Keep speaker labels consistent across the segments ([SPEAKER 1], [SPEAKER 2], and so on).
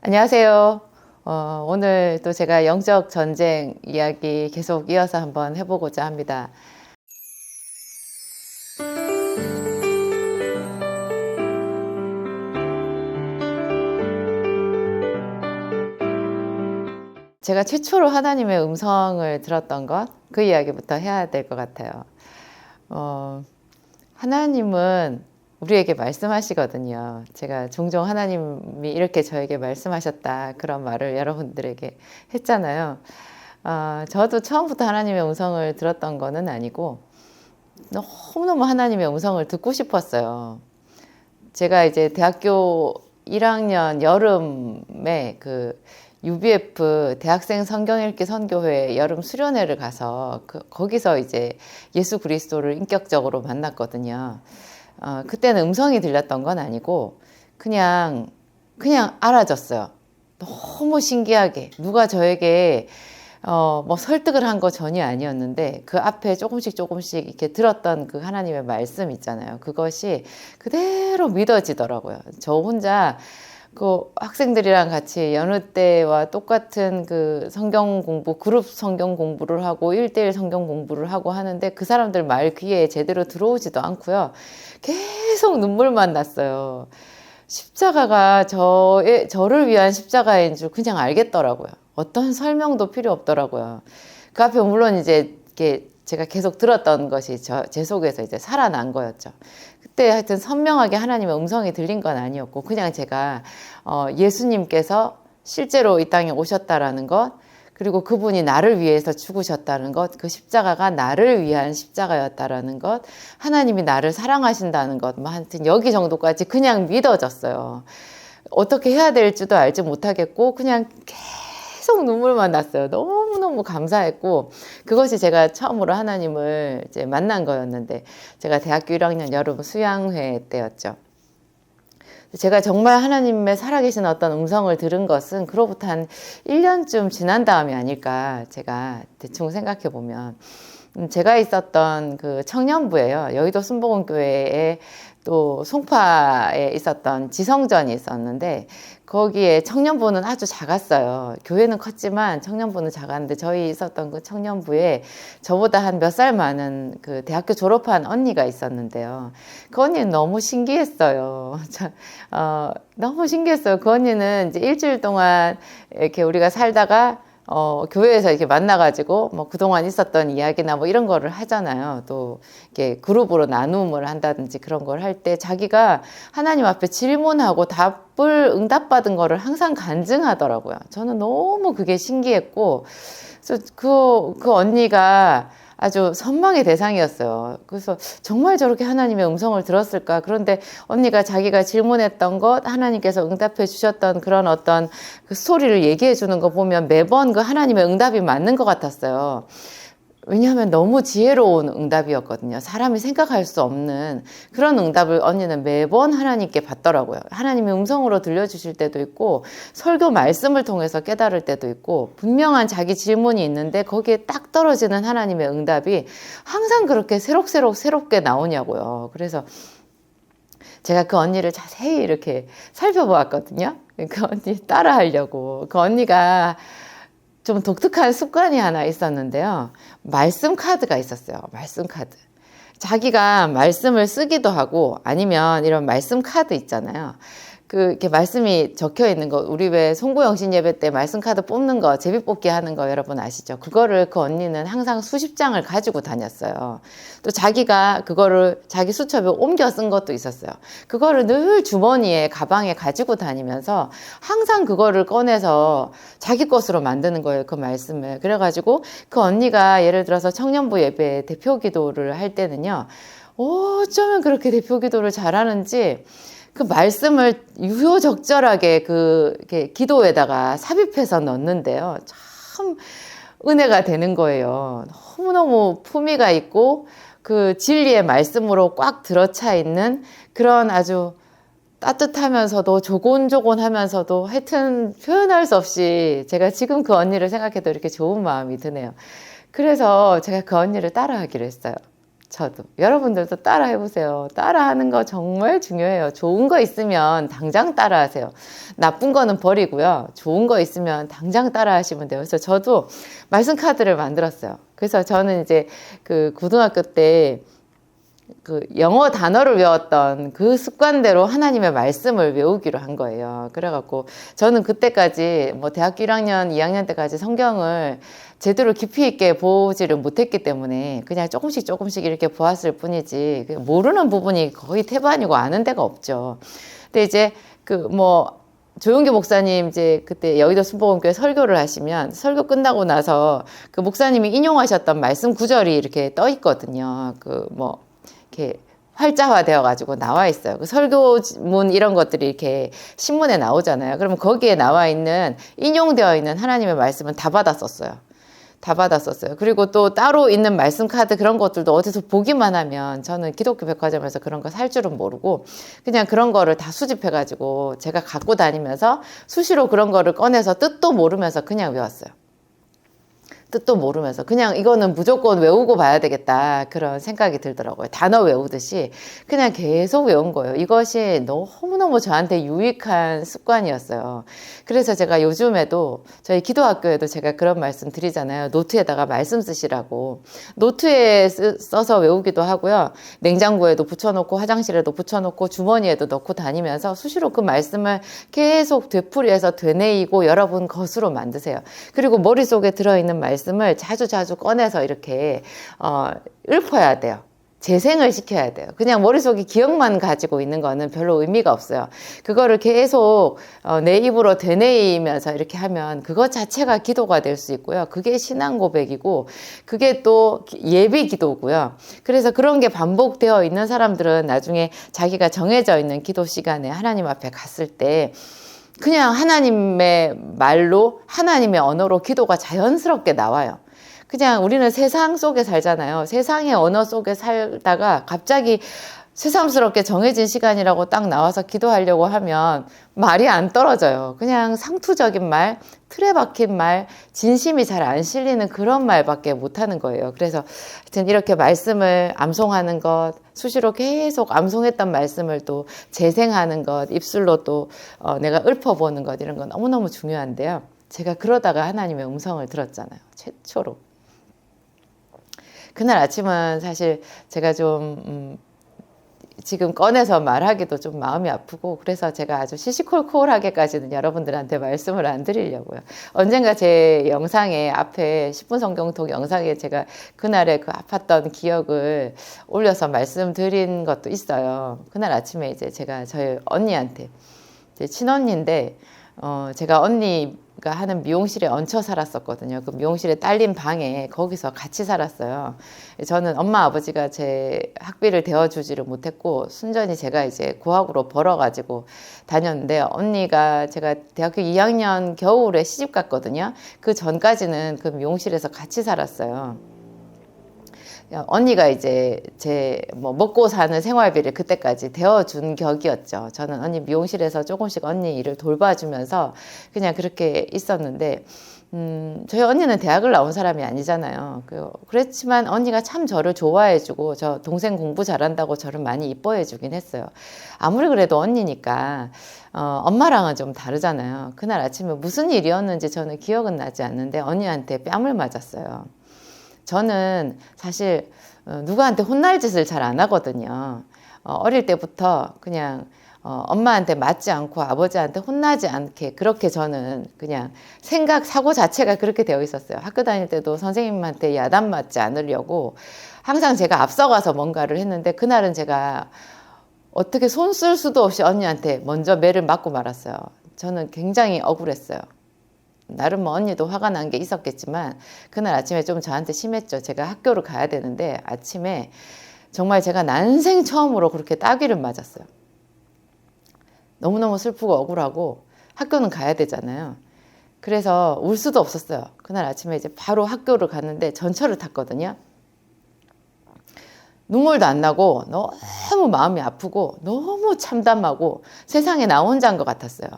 [SPEAKER 1] 안녕하세요. 오늘 또 제가 영적 전쟁 이야기 계속 이어서 한번 해보고자 합니다. 제가 최초로 하나님의 음성을 들었던 것, 그 이야기부터 해야 될 것 같아요. 하나님은 우리에게 말씀하시거든요. 제가 종종 하나님이 이렇게 저에게 말씀하셨다, 그런 말을 여러분들에게 했잖아요. 저도 처음부터 하나님의 음성을 들었던 거는 아니고 너무너무 하나님의 음성을 듣고 싶었어요. 제가 이제 대학교 1학년 여름에 그 UBF 대학생 성경 읽기 선교회 여름 수련회를 가서 거기서 이제 예수 그리스도를 인격적으로 만났거든요. 그때는 음성이 들렸던 건 아니고 그냥 알아졌어요. 너무 신기하게 누가 저에게 뭐 설득을 한 거 전혀 아니었는데 그 앞에 조금씩 이렇게 들었던 그 하나님의 말씀 있잖아요. 그것이 그대로 믿어지더라고요. 저 혼자 그 학생들이랑 같이 여느 때와 똑같은 그 성경 공부, 그룹 성경 공부를 하고 1대1 성경 공부를 하고 하는데 그 사람들 말 귀에 제대로 들어오지도 않고요. 계속 눈물만 났어요. 십자가가 저를 위한 십자가인 줄 그냥 알겠더라고요. 어떤 설명도 필요 없더라고요. 그 앞에 물론 이제 이렇게 제가 계속 들었던 것이 제 속에서 이제 살아난 거였죠. 그때 하여튼 선명하게 하나님의 음성이 들린 건 아니었고 그냥 제가 예수님께서 실제로 이 땅에 오셨다라는 것, 그리고 그분이 나를 위해서 죽으셨다는 것, 그 십자가가 나를 위한 십자가였다라는 것, 하나님이 나를 사랑하신다는 것, 뭐 하여튼 여기 정도까지 그냥 믿어졌어요. 어떻게 해야 될지도 알지 못하겠고 그냥 계속 눈물만 났어요. 너무너무 감사했고 그것이 제가 처음으로 하나님을 이제 만난 거였는데 제가 대학교 1학년 여름 수양회 때였죠. 제가 정말 하나님의 살아계신 어떤 음성을 들은 것은 그로부터 한 1년쯤 지난 다음이 아닐까 제가 대충 생각해 보면 제가 있었던 그 청년부예요. 여의도 순복음교회에 또 송파에 있었던 지성전이 있었는데 거기에 청년부는 아주 작았어요. 교회는 컸지만 청년부는 작았는데 저희 있었던 그 청년부에 저보다 한 몇 살 많은 그 대학교 졸업한 언니가 있었는데요. 그 언니는 너무 신기했어요. 너무 신기했어요. 그 언니는 이제 일주일 동안 이렇게 우리가 살다가 교회에서 이렇게 만나가지고, 뭐, 그동안 있었던 이야기나 뭐 이런 거를 하잖아요. 또, 이렇게 그룹으로 나눔을 한다든지 그런 걸 할 때 자기가 하나님 앞에 질문하고 응답받은 거를 항상 간증하더라고요. 저는 너무 그게 신기했고, 그래서 그 언니가 아주 선망의 대상이었어요. 그래서 정말 저렇게 하나님의 음성을 들었을까? 그런데 언니가 자기가 질문했던 것, 하나님께서 응답해 주셨던 그런 어떤 그 스토리를 얘기해 주는 거 보면 매번 그 하나님의 응답이 맞는 것 같았어요. 왜냐하면 너무 지혜로운 응답이었거든요. 사람이 생각할 수 없는 그런 응답을 언니는 매번 하나님께 받더라고요. 하나님의 음성으로 들려주실 때도 있고 설교 말씀을 통해서 깨달을 때도 있고 분명한 자기 질문이 있는데 거기에 딱 떨어지는 하나님의 응답이 항상 그렇게 새롭게 나오냐고요. 그래서 제가 그 언니를 자세히 이렇게 살펴보았거든요. 그 언니 따라하려고. 그 언니가 좀 독특한 습관이 하나 있었는데요. 말씀 카드가 있었어요. 말씀 카드. 자기가 말씀을 쓰기도 하고 아니면 이런 말씀 카드 있잖아요. 이렇게 말씀이 적혀 있는 거, 우리 왜 송구영신 예배 때 말씀 카드 뽑는 거, 제비뽑기 하는 거 여러분 아시죠? 그거를 그 언니는 항상 수십 장을 가지고 다녔어요. 또 자기가 그거를 자기 수첩에 옮겨 쓴 것도 있었어요. 그거를 늘 주머니에, 가방에 가지고 다니면서 항상 그거를 꺼내서 자기 것으로 만드는 거예요. 그 말씀을. 그래가지고 그 언니가 예를 들어서 청년부 예배 대표 기도를 할 때는요. 어쩌면 그렇게 대표 기도를 잘하는지 그 말씀을 유효적절하게 이렇게 기도에다가 삽입해서 넣는데요. 참 은혜가 되는 거예요. 너무너무 품위가 있고 그 진리의 말씀으로 꽉 들어차 있는 그런 아주 따뜻하면서도 조곤조곤하면서도 하여튼 표현할 수 없이 제가 지금 그 언니를 생각해도 이렇게 좋은 마음이 드네요. 그래서 제가 그 언니를 따라하기로 했어요. 저도. 여러분들도 따라 해보세요. 따라하는 거 정말 중요해요. 좋은 거 있으면 당장 따라하세요. 나쁜 거는 버리고요. 좋은 거 있으면 당장 따라하시면 돼요. 그래서 저도 말씀 카드를 만들었어요. 그래서 저는 이제 그 고등학교 때 그 영어 단어를 외웠던 그 습관대로 하나님의 말씀을 외우기로 한 거예요. 그래갖고 저는 그때까지 뭐 대학교 1학년, 2학년 때까지 성경을 제대로 깊이 있게 보지를 못했기 때문에 그냥 조금씩 이렇게 보았을 뿐이지 모르는 부분이 거의 태반이고 아는 데가 없죠. 근데 이제 그 뭐 조용기 목사님 이제 그때 여의도 순복음교회 설교를 하시면 설교 끝나고 나서 그 목사님이 인용하셨던 말씀 구절이 이렇게 떠 있거든요. 그 뭐 이렇게 활자화 되어 가지고 나와 있어요. 그 설교문 이런 것들이 이렇게 신문에 나오잖아요. 그러면 거기에 나와 있는 인용되어 있는 하나님의 말씀은 다 받았었어요. 다 받았었어요. 그리고 또 따로 있는 말씀 카드 그런 것들도 어디서 보기만 하면 저는 기독교 백화점에서 그런 거 살 줄은 모르고 그냥 그런 거를 다 수집해 가지고 제가 갖고 다니면서 수시로 그런 거를 꺼내서 뜻도 모르면서 그냥 외웠어요. 뜻도 모르면서 그냥 이거는 무조건 외우고 봐야 되겠다 그런 생각이 들더라고요. 단어 외우듯이 그냥 계속 외운 거예요. 이것이 너무너무 저한테 유익한 습관이었어요. 그래서 제가 요즘에도 저희 기도학교에도 제가 그런 말씀 드리잖아요. 노트에다가 말씀 쓰시라고. 노트에 써서 외우기도 하고요. 냉장고에도 붙여놓고 화장실에도 붙여놓고 주머니에도 넣고 다니면서 수시로 그 말씀을 계속 되풀이해서 되뇌이고 여러분 것으로 만드세요. 그리고 머릿속에 들어있는 말씀을 자주 꺼내서 이렇게 읊어야 돼요. 재생을 시켜야 돼요. 그냥 머릿속에 기억만 가지고 있는 거는 별로 의미가 없어요. 그거를 계속 내 입으로 되뇌이면서 이렇게 하면 그것 자체가 기도가 될 수 있고요. 그게 신앙 고백이고 그게 또 예비 기도고요. 그래서 그런 게 반복되어 있는 사람들은 나중에 자기가 정해져 있는 기도 시간에 하나님 앞에 갔을 때 그냥 하나님의 말로 하나님의 언어로 기도가 자연스럽게 나와요. 그냥 우리는 세상 속에 살잖아요. 세상의 언어 속에 살다가 갑자기 새삼스럽게 정해진 시간이라고 딱 나와서 기도하려고 하면 말이 안 떨어져요. 그냥 상투적인 말, 틀에 박힌 말, 진심이 잘 안 실리는 그런 말밖에 못하는 거예요. 그래서 하여튼 이렇게 말씀을 암송하는 것, 수시로 계속 암송했던 말씀을 또 재생하는 것, 입술로 또 내가 읊어보는 것 이런 건 너무너무 중요한데요. 제가 그러다가 하나님의 음성을 들었잖아요. 최초로. 그날 아침은 사실 제가 좀 지금 꺼내서 말하기도 좀 마음이 아프고 그래서 제가 아주 시시콜콜하게까지는 여러분들한테 말씀을 안 드리려고요. 언젠가 제 영상에 앞에 10분 성경톡 영상에 제가 그날의 그 아팠던 기억을 올려서 말씀드린 것도 있어요. 그날 아침에 이제 제가 저희 언니한테 제 친언니인데 제가 언니가 하는 미용실에 얹혀 살았었거든요. 그 미용실에 딸린 방에 거기서 같이 살았어요. 저는 엄마 아버지가 제 학비를 대어주지를 못했고 순전히 제가 이제 고학으로 벌어가지고 다녔는데 언니가 제가 대학교 2학년 겨울에 시집 갔거든요. 그 전까지는 그 미용실에서 같이 살았어요. 언니가 이제 제 뭐 먹고 사는 생활비를 그때까지 대어준 격이었죠. 저는 언니 미용실에서 조금씩 언니 일을 돌봐주면서 그냥 그렇게 있었는데 저희 언니는 대학을 나온 사람이 아니잖아요. 그렇지만 언니가 참 저를 좋아해주고 저 동생 공부 잘한다고 저를 많이 이뻐해주긴 했어요. 아무리 그래도 언니니까 엄마랑은 좀 다르잖아요. 그날 아침에 무슨 일이었는지 저는 기억은 나지 않는데 언니한테 뺨을 맞았어요. 저는 사실 누구한테 혼날 짓을 잘 안 하거든요. 어릴 때부터 그냥 엄마한테 맞지 않고 아버지한테 혼나지 않게 그렇게 저는 그냥 사고 자체가 그렇게 되어 있었어요. 학교 다닐 때도 선생님한테 야단 맞지 않으려고 항상 제가 앞서가서 뭔가를 했는데 그날은 제가 어떻게 손 쓸 수도 없이 언니한테 먼저 매를 맞고 말았어요. 저는 굉장히 억울했어요. 나름 뭐 언니도 화가 난 게 있었겠지만 그날 아침에 좀 저한테 심했죠. 제가 학교를 가야 되는데 아침에 정말 제가 난생 처음으로 그렇게 따귀를 맞았어요. 너무너무 슬프고 억울하고 학교는 가야 되잖아요. 그래서 울 수도 없었어요. 그날 아침에 이제 바로 학교를 갔는데 전철을 탔거든요. 눈물도 안 나고 너무 마음이 아프고 너무 참담하고 세상에 나 혼자인 것 같았어요.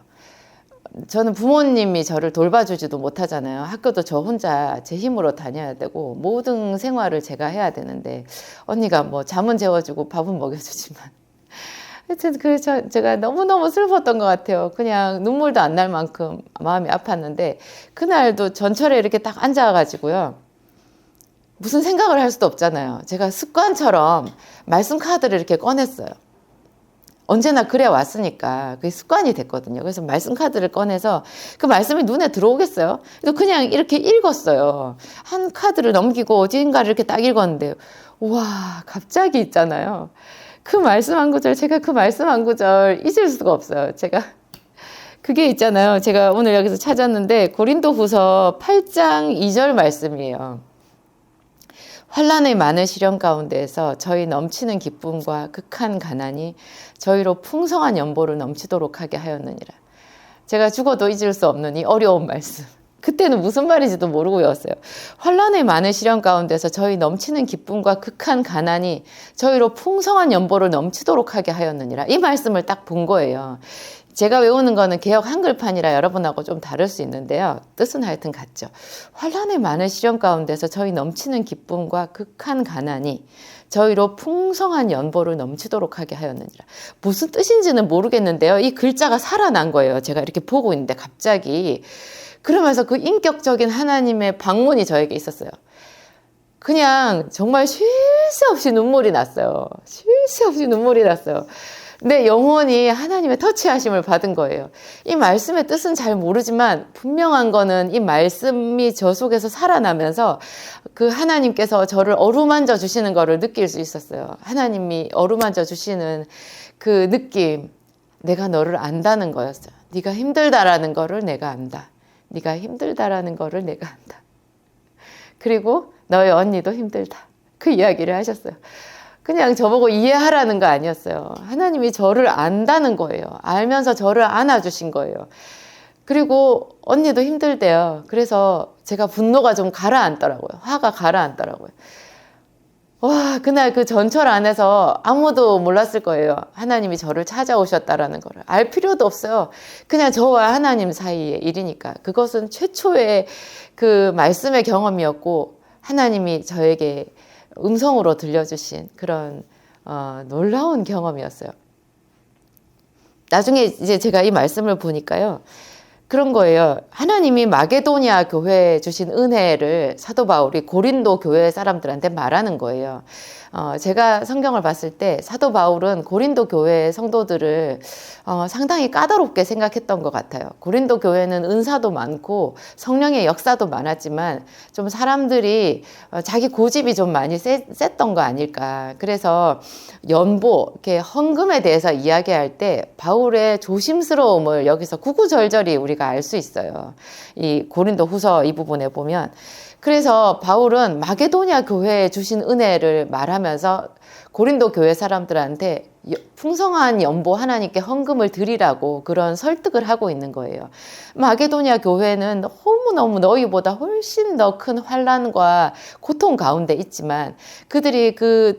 [SPEAKER 1] 저는 부모님이 저를 돌봐주지도 못하잖아요. 학교도 저 혼자 제 힘으로 다녀야 되고 모든 생활을 제가 해야 되는데 언니가 뭐 잠은 재워주고 밥은 먹여주지만 하여튼 제가 너무너무 슬펐던 것 같아요. 그냥 눈물도 안 날 만큼 마음이 아팠는데 그날도 전철에 이렇게 딱 앉아가지고요. 무슨 생각을 할 수도 없잖아요. 제가 습관처럼 말씀 카드를 이렇게 꺼냈어요. 언제나 그래 왔으니까 그게 습관이 됐거든요. 그래서 말씀 카드를 꺼내서 그 말씀이 눈에 들어오겠어요? 그래서 그냥 이렇게 읽었어요. 한 카드를 넘기고 어딘가를 이렇게 딱 읽었는데 와 갑자기 있잖아요. 그 말씀 한 구절, 제가 그 말씀 한 구절 잊을 수가 없어요. 제가 그게 있잖아요. 제가 오늘 여기서 찾았는데 고린도후서 8장 2절 말씀이에요. 환난의 많은 시련 가운데에서 저희 넘치는 기쁨과 극한 가난이 저희로 풍성한 연보를 넘치도록 하게 하였느니라. 제가 죽어도 잊을 수 없는 이 어려운 말씀. 그때는 무슨 말인지도 모르고 외웠어요. 환난의 많은 시련 가운데서 저희 넘치는 기쁨과 극한 가난이 저희로 풍성한 연보를 넘치도록 하게 하였느니라. 이 말씀을 딱 본 거예요. 제가 외우는 거는 개역 한글판이라 여러분하고 좀 다를 수 있는데요. 뜻은 하여튼 같죠. 환난의 많은 시련 가운데서 저희 넘치는 기쁨과 극한 가난이 저희로 풍성한 연보를 넘치도록 하게 하였느니라. 무슨 뜻인지는 모르겠는데요. 이 글자가 살아난 거예요. 제가 이렇게 보고 있는데 갑자기. 그러면서 그 인격적인 하나님의 방문이 저에게 있었어요. 그냥 정말 쉴 새 없이 눈물이 났어요. 쉴 새 없이 눈물이 났어요. 내 영혼이 하나님의 터치하심을 받은 거예요. 이 말씀의 뜻은 잘 모르지만 분명한 거는 이 말씀이 저 속에서 살아나면서 그 하나님께서 저를 어루만져 주시는 거를 느낄 수 있었어요. 하나님이 어루만져 주시는 그 느낌, 내가 너를 안다는 거였어요. 네가 힘들다라는 거를 내가 안다. 네가 힘들다라는 거를 내가 안다. 그리고 너의 언니도 힘들다. 그 이야기를 하셨어요. 그냥 저보고 이해하라는 거 아니었어요. 하나님이 저를 안다는 거예요. 알면서 저를 안아주신 거예요. 그리고 언니도 힘들대요. 그래서 제가 분노가 좀 가라앉더라고요. 화가 가라앉더라고요. 와, 그날 그 전철 안에서 아무도 몰랐을 거예요. 하나님이 저를 찾아오셨다라는 거를. 알 필요도 없어요. 그냥 저와 하나님 사이의 일이니까. 그것은 최초의 그 말씀의 경험이었고 하나님이 저에게 음성으로 들려주신 그런 놀라운 경험이었어요. 나중에 이제 제가 이 말씀을 보니까요. 그런 거예요. 하나님이 마게도니아 교회에 주신 은혜를 사도 바울이 고린도 교회 사람들한테 말하는 거예요. 제가 성경을 봤을 때 사도 바울은 고린도 교회 성도들을 상당히 까다롭게 생각했던 것 같아요. 고린도 교회는 은사도 많고 성령의 역사도 많았지만 좀 사람들이 자기 고집이 좀 많이 셌던 거 아닐까. 그래서 연보, 이렇게 헌금에 대해서 이야기할 때 바울의 조심스러움을 여기서 구구절절히 우리가 알 수 있어요. 이 고린도 후서 이 부분에 보면. 그래서 바울은 마게도니아 교회에 주신 은혜를 말하면서 고린도 교회 사람들한테 풍성한 연보 하나님께 헌금을 드리라고 그런 설득을 하고 있는 거예요. 마게도니아 교회는 너무너무 너희보다 훨씬 더 큰 환난과 고통 가운데 있지만 그들이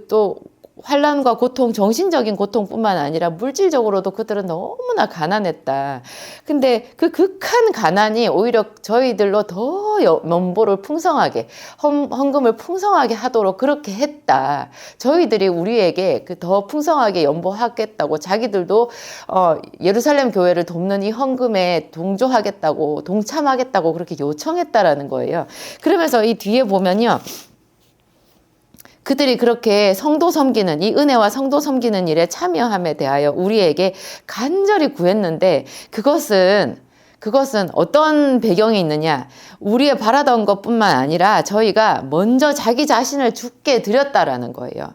[SPEAKER 1] 또 환난과 고통, 정신적인 고통뿐만 아니라 물질적으로도 그들은 너무나 가난했다. 근데 그 극한 가난이 오히려 저희들로 더 연보를 풍성하게, 헌금을 풍성하게 하도록 그렇게 했다. 저희들이 우리에게 그 더 풍성하게 연보하겠다고 자기들도 예루살렘 교회를 돕는 이 헌금에 동조하겠다고, 동참하겠다고 그렇게 요청했다라는 거예요. 그러면서 이 뒤에 보면요. 그들이 그렇게 성도 섬기는 이 은혜와 성도 섬기는 일에 참여함에 대하여 우리에게 간절히 구했는데 그것은 어떤 배경이 있느냐? 우리의 바라던 것뿐만 아니라 저희가 먼저 자기 자신을 주께 드렸다라는 거예요.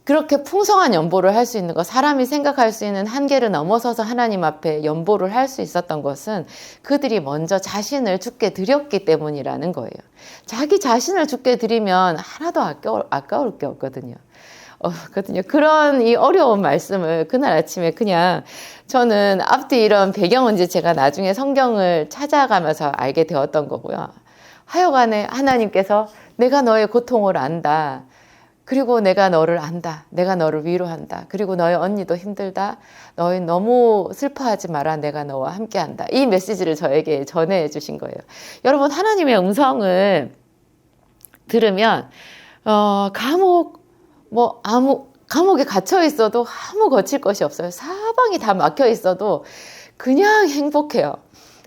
[SPEAKER 1] 그렇게 풍성한 연보를 할 수 있는 것, 사람이 생각할 수 있는 한계를 넘어서서 하나님 앞에 연보를 할 수 있었던 것은 그들이 먼저 자신을 주께 드렸기 때문이라는 거예요. 자기 자신을 주께 드리면 하나도 아까울 게 없거든요. 그런 이 어려운 말씀을 그날 아침에 그냥 저는 앞뒤 이런 배경은 이제 제가 나중에 성경을 찾아가면서 알게 되었던 거고요. 하여간에 하나님께서 내가 너의 고통을 안다. 그리고 내가 너를 안다. 내가 너를 위로한다. 그리고 너의 언니도 힘들다. 너희 너무 슬퍼하지 마라. 내가 너와 함께한다. 이 메시지를 저에게 전해 주신 거예요. 여러분, 하나님의 음성을 들으면 감옥에 갇혀 있어도 아무 거칠 것이 없어요. 사방이 다 막혀 있어도 그냥 행복해요.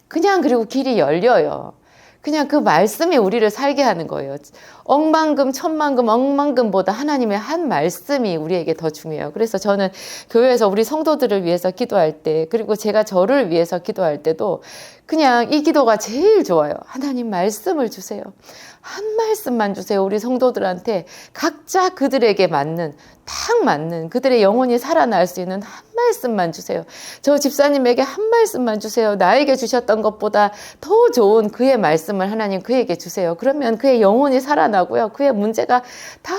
[SPEAKER 1] 그냥 그리고 길이 열려요. 그냥 그 말씀이 우리를 살게 하는 거예요. 억만금, 천만금, 억만금보다 하나님의 한 말씀이 우리에게 더 중요해요. 그래서 저는 교회에서 우리 성도들을 위해서 기도할 때, 그리고 제가 저를 위해서 기도할 때도 그냥 이 기도가 제일 좋아요. 하나님 말씀을 주세요. 한 말씀만 주세요. 우리 성도들한테 각자 그들에게 딱 맞는 그들의 영혼이 살아날 수 있는 한 말씀만 주세요. 저 집사님에게 한 말씀만 주세요. 나에게 주셨던 것보다 더 좋은 그의 말씀을 하나님 그에게 주세요. 그러면 그의 영혼이 살아나고요. 그의 문제가 다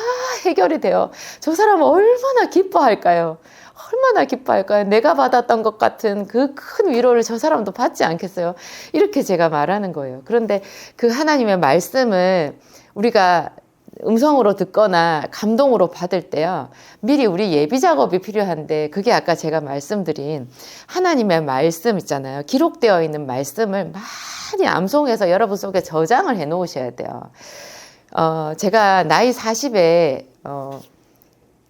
[SPEAKER 1] 해결이 돼요. 저 사람은 얼마나 기뻐할까요? 얼마나 기뻐할까요? 내가 받았던 것 같은 그 큰 위로를 저 사람도 받지 않겠어요? 이렇게 제가 말하는 거예요. 그런데 그 하나님의 말씀을 우리가 음성으로 듣거나 감동으로 받을 때요, 미리 우리 예비 작업이 필요한데, 그게 아까 제가 말씀드린 하나님의 말씀 있잖아요. 기록되어 있는 말씀을 많이 암송해서 여러분 속에 저장을 해 놓으셔야 돼요. 제가 나이 40에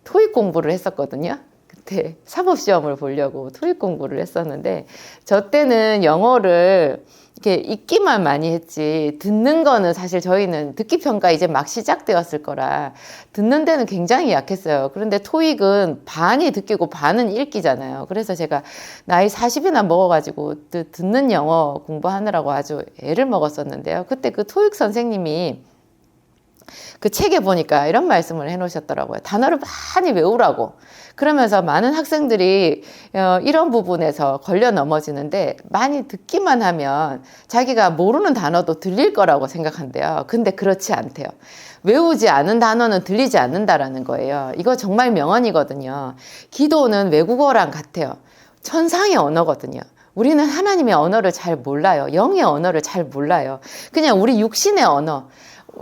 [SPEAKER 1] 토익 공부를 했었거든요. 그때 사법시험을 보려고 토익 공부를 했었는데, 저 때는 영어를 이렇게 읽기만 많이 했지, 듣는 거는 사실 저희는 듣기 평가 이제 막 시작되었을 거라 듣는 데는 굉장히 약했어요. 그런데 토익은 반이 듣기고 반은 읽기잖아요. 그래서 제가 나이 40이나 먹어가지고 듣는 영어 공부하느라고 아주 애를 먹었었는데요. 그때 그 토익 선생님이 그 책에 보니까 이런 말씀을 해놓으셨더라고요. 단어를 많이 외우라고. 그러면서 많은 학생들이 이런 부분에서 걸려 넘어지는데, 많이 듣기만 하면 자기가 모르는 단어도 들릴 거라고 생각한대요. 근데 그렇지 않대요. 외우지 않은 단어는 들리지 않는다라는 거예요. 이거 정말 명언이거든요. 기도는 외국어랑 같아요. 천상의 언어거든요. 우리는 하나님의 언어를 잘 몰라요. 영의 언어를 잘 몰라요. 그냥 우리 육신의 언어.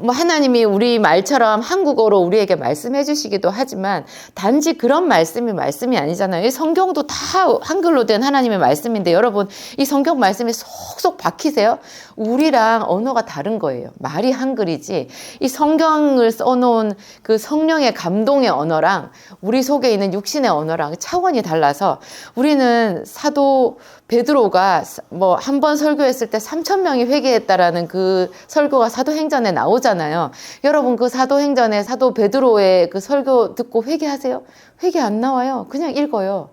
[SPEAKER 1] 하나님이 우리 말처럼 한국어로 우리에게 말씀해 주시기도 하지만, 단지 그런 말씀이 아니잖아요. 이 성경도 다 한글로 된 하나님의 말씀인데, 여러분 이 성경 말씀이 속속 박히세요? 우리랑 언어가 다른 거예요. 말이 한글이지, 이 성경을 써놓은 그 성령의 감동의 언어랑 우리 속에 있는 육신의 언어랑 차원이 달라서, 우리는 사도 베드로가 한 번 설교했을 때 3,000명이 회개했다라는 그 설교가 사도행전에 나오잖아요. 여러분 그 사도행전에 사도 베드로의 그 설교 듣고 회개하세요? 회개 안 나와요. 그냥 읽어요.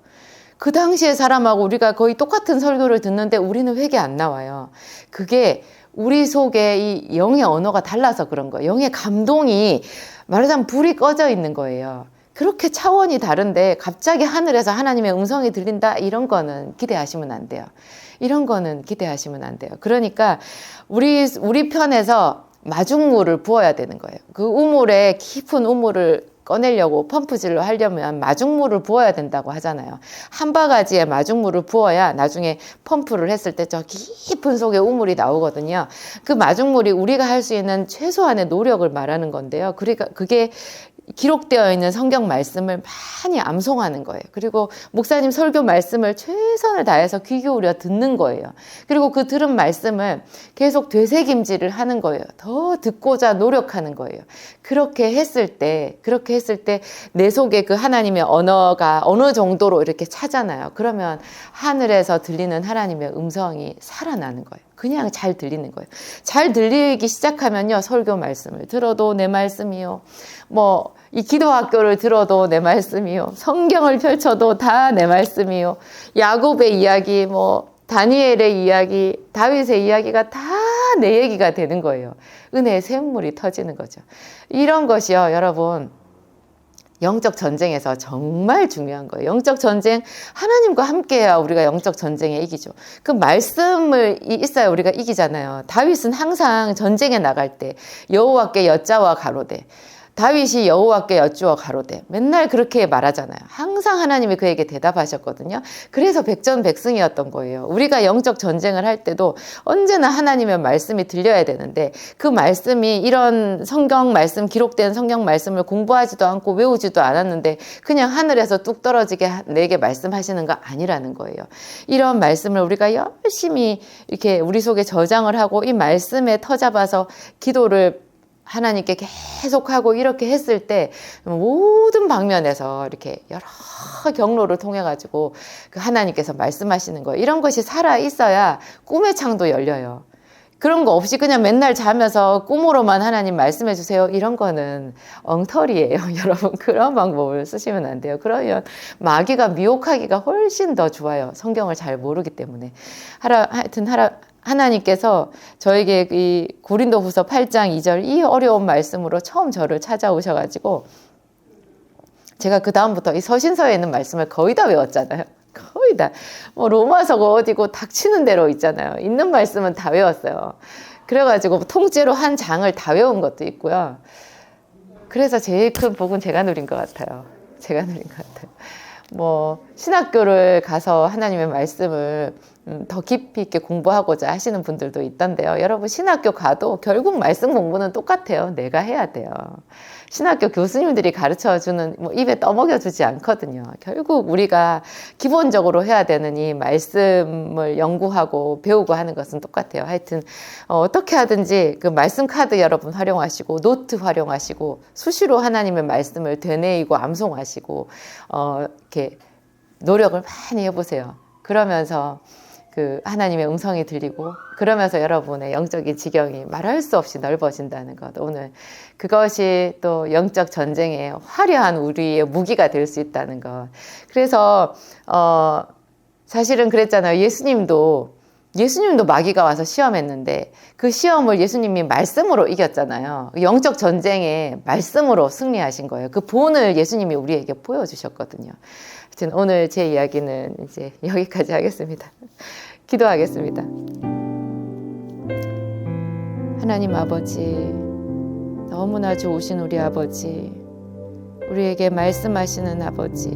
[SPEAKER 1] 그 당시의 사람하고 우리가 거의 똑같은 설교를 듣는데 우리는 회개 안 나와요. 그게 우리 속에 이 영의 언어가 달라서 그런 거예요. 영의 감동이, 말하자면 불이 꺼져 있는 거예요. 그렇게 차원이 다른데 갑자기 하늘에서 하나님의 음성이 들린다, 이런 거는 기대하시면 안 돼요. 이런 거는 기대하시면 안 돼요. 그러니까 우리 편에서 마중물을 부어야 되는 거예요. 그 우물에, 깊은 우물을 꺼내려고 펌프질로 하려면 마중물을 부어야 된다고 하잖아요. 한 바가지에 마중물을 부어야 나중에 펌프를 했을 때 저 깊은 속에 우물이 나오거든요. 그 마중물이 우리가 할 수 있는 최소한의 노력을 말하는 건데요. 그러니까 그게 기록되어 있는 성경 말씀을 많이 암송하는 거예요. 그리고 목사님 설교 말씀을 최선을 다해서 귀 기울여 듣는 거예요. 그리고 그 들은 말씀을 계속 되새김질을 하는 거예요. 더 듣고자 노력하는 거예요. 그렇게 했을 때 내 속에 그 하나님의 언어가 어느 정도로 이렇게 차잖아요. 그러면 하늘에서 들리는 하나님의 음성이 살아나는 거예요. 그냥 잘 들리는 거예요. 잘 들리기 시작하면요, 설교 말씀을 들어도 내 말씀이요, 이 기도학교를 들어도 내 말씀이요, 성경을 펼쳐도 다 내 말씀이요, 야곱의 이야기, 다니엘의 이야기, 다윗의 이야기가 다 내 얘기가 되는 거예요. 은혜의 샘물이 터지는 거죠. 이런 것이요, 여러분, 영적 전쟁에서 정말 중요한 거예요. 영적 전쟁, 하나님과 함께해야 우리가 영적 전쟁에 이기죠. 그 말씀을 있어야 우리가 이기잖아요. 다윗은 항상 전쟁에 나갈 때 여호와께 여짜와 가로되, 다윗이 여호와께 여쭈어 가로되, 맨날 그렇게 말하잖아요. 항상 하나님이 그에게 대답하셨거든요. 그래서 백전백승이었던 거예요. 우리가 영적 전쟁을 할 때도 언제나 하나님의 말씀이 들려야 되는데, 그 말씀이 이런 성경 말씀, 기록된 성경 말씀을 공부하지도 않고 외우지도 않았는데 그냥 하늘에서 뚝 떨어지게 내게 말씀하시는 거 아니라는 거예요. 이런 말씀을 우리가 열심히 이렇게 우리 속에 저장을 하고 이 말씀에 터잡아서 기도를 하나님께 계속하고 이렇게 했을 때 모든 방면에서 이렇게 여러 경로를 통해 가지고 그 하나님께서 말씀하시는 거예요. 이런 것이 살아 있어야 꿈의 창도 열려요. 그런 거 없이 그냥 맨날 자면서 꿈으로만 하나님 말씀해 주세요, 이런 거는 엉터리예요. 여러분, 그런 방법을 쓰시면 안 돼요. 그러면 마귀가 미혹하기가 훨씬 더 좋아요. 성경을 잘 모르기 때문에. 하여튼 하나님께서 저에게 이 고린도후서 8장 2절 이 어려운 말씀으로 처음 저를 찾아오셔가지고, 제가 그 다음부터 이 서신서에 있는 말씀을 거의 다 외웠잖아요. 거의 다. 뭐 로마서가 어디고 닥치는 대로 있잖아요. 있는 말씀은 다 외웠어요. 그래가지고 통째로 한 장을 다 외운 것도 있고요. 그래서 제일 큰 복은 제가 누린 것 같아요. 제가 누린 것 같아요. 뭐 신학교를 가서 하나님의 말씀을 더 깊이 있게 공부하고자 하시는 분들도 있던데요. 여러분, 신학교 가도 결국 말씀 공부는 똑같아요. 내가 해야 돼요. 신학교 교수님들이 가르쳐주는 뭐 입에 떠먹여주지 않거든요. 결국 우리가 기본적으로 해야 되는 이 말씀을 연구하고 배우고 하는 것은 똑같아요. 하여튼 어떻게 하든지 그 말씀 카드 여러분 활용하시고 노트 활용하시고 수시로 하나님의 말씀을 되뇌이고 암송하시고 이렇게 노력을 많이 해보세요. 그러면서 그 하나님의 음성이 들리고, 그러면서 여러분의 영적인 지경이 말할 수 없이 넓어진다는 것, 오늘 그것이 또 영적 전쟁에 화려한 우리의 무기가 될 수 있다는 것. 그래서 사실은 그랬잖아요. 예수님도 마귀가 와서 시험했는데 그 시험을 예수님이 말씀으로 이겼잖아요. 영적 전쟁에 말씀으로 승리하신 거예요. 그 본을 예수님이 우리에게 보여주셨거든요. 하여튼 오늘 제 이야기는 이제 여기까지 하겠습니다. 기도하겠습니다. 하나님 아버지, 너무나 좋으신 우리 아버지, 우리에게 말씀하시는 아버지,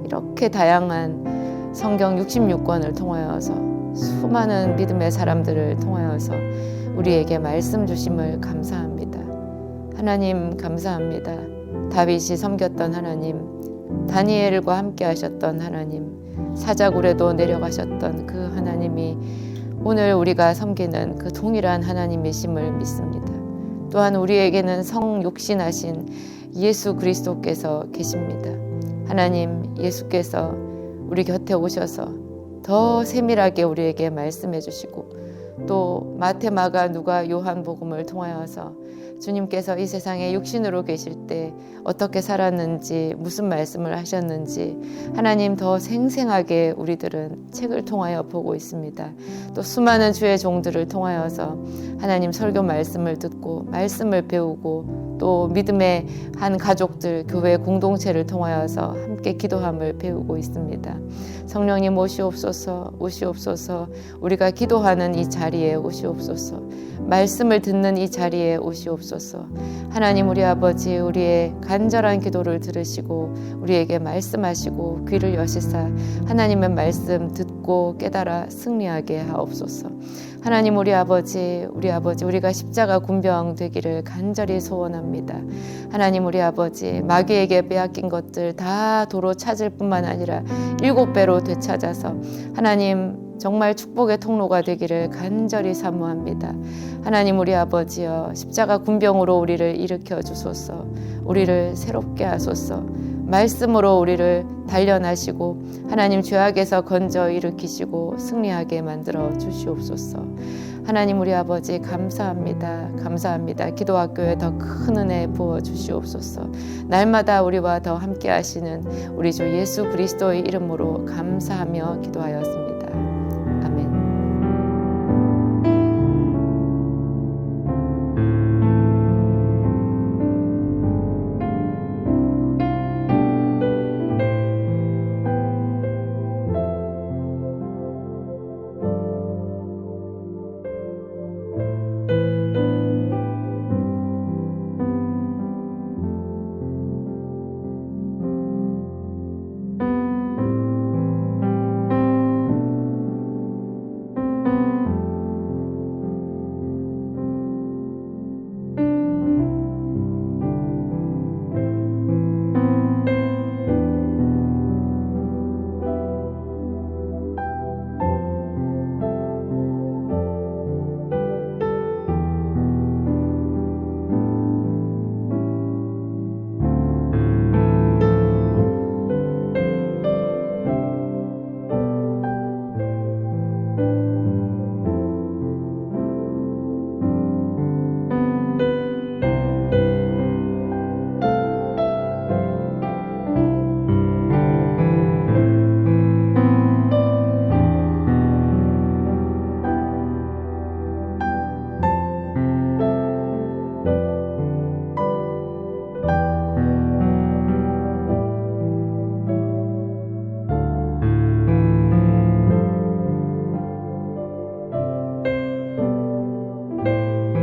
[SPEAKER 1] 이렇게 다양한 성경 66권을 통하여서 수많은 믿음의 사람들을 통하여서 우리에게 말씀 주심을 감사합니다. 하나님 감사합니다. 다윗이 섬겼던 하나님, 다니엘과 함께 하셨던 하나님, 사자굴에도 내려가셨던 그 하나님이 오늘 우리가 섬기는 그 동일한 하나님이심을 믿습니다. 또한 우리에게는 성육신하신 예수 그리스도께서 계십니다. 하나님, 예수께서 우리 곁에 오셔서 더 세밀하게 우리에게 말씀해 주시고, 또 마태, 마가, 누가, 요한 복음을 통하여서 주님께서 이 세상에 육신으로 계실 때 어떻게 살았는지, 무슨 말씀을 하셨는지 하나님 더 생생하게 우리들은 책을 통하여 보고 있습니다. 또 수많은 주의 종들을 통하여서 하나님 설교 말씀을 듣고 말씀을 배우고, 또 믿음의 한 가족들, 교회 공동체를 통하여서 함께 기도함을 배우고 있습니다. 성령님 오시옵소서, 오시옵소서. 우리가 기도하는 이 자리에 오시옵소서. 말씀을 듣는 이 자리에 오시옵소서. 하나님, 우리 아버지, 우리의 간절한 기도를 들으시고 우리에게 말씀하시고 귀를 여시사 하나님의 말씀 듣고 깨달아 승리하게 하옵소서. 하나님, 우리 아버지, 우리가 십자가 군병 되기를 간절히 소원합니다. 하나님, 우리 아버지, 마귀에게 빼앗긴 것들 다 도로 찾을 뿐만 아니라 7배로 되찾아서 하나님 정말 축복의 통로가 되기를 간절히 사모합니다. 하나님, 우리 아버지여, 십자가 군병으로 우리를 일으켜 주소서. 우리를 새롭게 하소서. 말씀으로 우리를 단련하시고 하나님 죄악에서 건져 일으키시고 승리하게 만들어 주시옵소서. 하나님, 우리 아버지 감사합니다. 감사합니다. 기도학교에 더 큰 은혜 부어 주시옵소서. 날마다 우리와 더 함께 하시는 우리 주 예수 그리스도의 이름으로 감사하며 기도하였습니다.